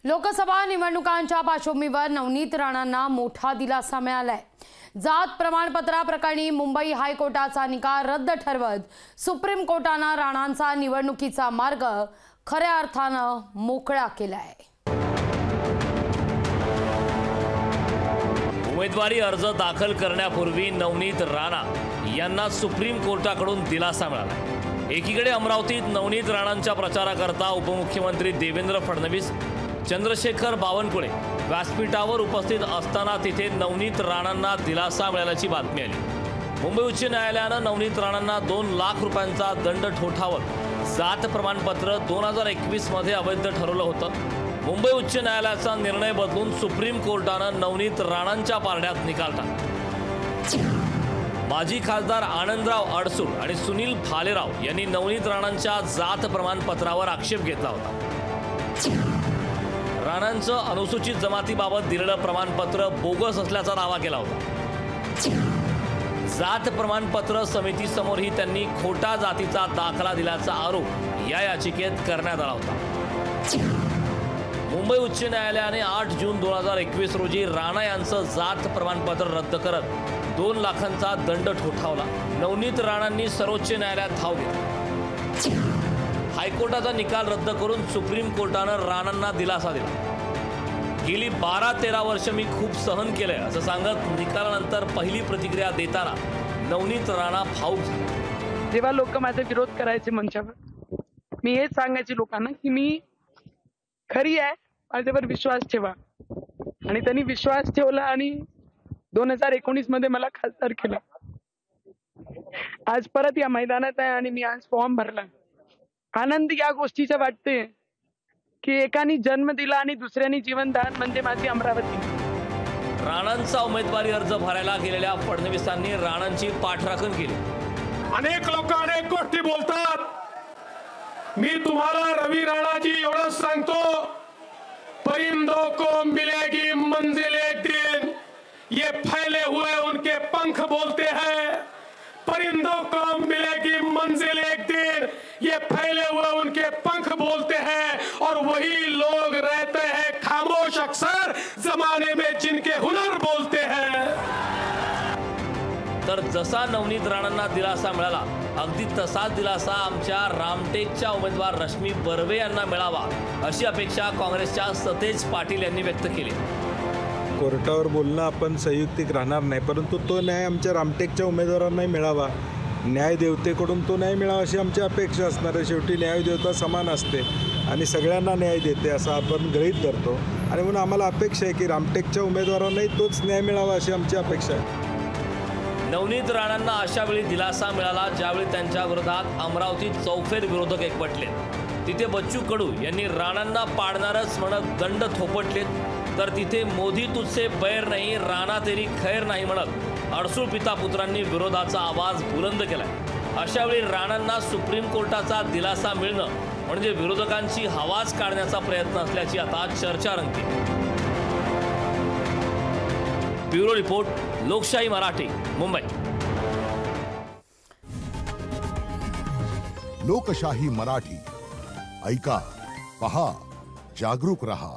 लोकसभा निवडणुकांच्या पार्श्वभूमीवर नवनीत राणांना मोठा दिलासा मिळालाय। जात प्रमाणपत्राप्रकरणी मुंबई हायकोर्टाचा निकाल रद्द ठरवत सुप्रीम कोर्टाने राणांचा निवडणुकीचा मार्ग खऱ्या अर्थाने मोकळा केलाय। उमेदवारी अर्ज दाखल करण्यापूर्वी नवनीत राणा यांना सुप्रीम कोर्टाकडून दिलासा मिळाला। एकीकडे अमरावतीत नवनीत राणांच्या प्रचाराकरता उपमुख्यमंत्री देवेंद्र फडणवीस, चंद्रशेखर बावनकुळे व्यासपीठावर उपस्थित असताना तिथे नवनीत राणांना दिलासा मिळाल्याची बातमी आली। मुंबई उच्च न्यायालयाने नवनीत राणांना 2 लाख रुपयांचा दंड ठोठावत जात प्रमाणपत्र 2021 मध्ये अवैध ठरवलं होतं। मुंबई उच्च न्यायालयाचा निर्णय बदलून सुप्रीम कोर्टाने नवनीत राणांच्या पारड्यात निकाल टाकला। माजी खासदार आनंदराव अडसूळ आणि सुनील भालेराव यांनी नवनीत राणांच्या जात प्रमाणपत्रावर आक्षेप घेतला होता। राणांचं अनुसूचित जमातीबाबत दिलेलं प्रमाणपत्र बोगस असल्याचा दावा केला होता। जात प्रमाणपत्र समितीसमोरही त्यांनी खोटा जातीचा दाखला दिल्याचा आरोप या याचिकेत करण्यात आला होता। मुंबई उच्च न्यायालयाने 8 जून 2021 रोजी राणा यांचं जात प्रमाणपत्र रद्द करत 2 लाखांचा दंड ठोठावला। नवनीत राणांनी सर्वोच्च न्यायालयात धाव घेतली। हायकोर्टाचा निकाल रद्द करून सुप्रीम कोर्टाने राणांना दिलासा दिला। गेली 12-13 वर्ष मी खूप सहन केलंय असं सांगत निकालानंतर पहिली प्रतिक्रिया देताना नवनीत राणा भावुक झाले। जेव्हा लोक माझा विरोध करायचे मंचावर, मी हेच सांगायचे लोकांना की मी खरी आहे, माझ्यावर विश्वास ठेवा। आणि त्यांनी विश्वास ठेवला आणि 2019 मध्ये मला खासदार केलं। आज परत या मैदानात आहे आणि मी आज फॉर्म भरला। आनंद या गोष्टीचा वाटते की एकाने जन्म दिला आणि दुसऱ्याने जीवनदान, म्हणजे माझी अमरावती। राणांचा उमेदवारी अर्ज भरायला गेलेल्या फडणवीसांनी राणांची पाठराखण केली। अनेक लोक अनेक गोष्टी बोलतात, मी तुम्हाला रवि राणाजी एवढंच सांगतो, परिंदों को मिलेगी मंजिल एक दिन, ये फैले हुए उनके पंख बोलते हैं। परिंदों को मिलेगी मंजिल एक दिन, ये फैले हुए उनके पंख बोलते हैं, और वही लोग रहते हैं खामोश अक्सर जमाने में जिनके हुनर बोलते हैं। तर जसा नवनीत राणांना दिलासा मिळाला, अगदी तसाच दिलासा आमच्या रामटेकच्या उमेदवार रश्मी बर्वे यांना मिळावा अशी अपेक्षा काँग्रेसच्या सतेज पाटील यांनी व्यक्त केली। कोर्टावर बोलणं आपण संयुक्तिक राहणार नाही, परंतु तो न्याय आमच्या रामटेकच्या उमेदवारांनाही मिळावा, न्यायदेवतेकडून तो न्याय मिळावा अशी आमची अपेक्षा असणार आहे। शेवटी न्यायदेवता समान असते आणि सगळ्यांना न्याय देते असं आपण गृहीत धरतो, आणि म्हणून आम्हाला अपेक्षा आहे की रामटेकच्या उमेदवारांनाही तोच न्याय मिळावा अशी आमची अपेक्षा आहे। नवनीत राणांना अशा वेळी दिलासा मिळाला ज्यावेळी त्यांच्या विरोधात अमरावतीत चौफेर विरोधक एकवटले। तिथे बच्चू कडू यांनी राणांना पाडणारच म्हणत दंड थोपटलेत, तर तिथे मोदी तुझसे बैर नाही, राणा तेरी खैर नाही म्हणत अडसूळ पिता पुत्रांनी विरोधाचा आवाज बुलंद केलाय। अशा वेळी राणांना सुप्रीम कोर्टाचा दिलासा मिळणं म्हणजे विरोधकांची हवाच काढण्याचा प्रयत्न असल्याची आता चर्चा रंगते। ब्युरो रिपोर्ट, लोकशाही मराठी, मुंबई। लोकशाही मराठी, ऐका, पहा, जागरूक रहा।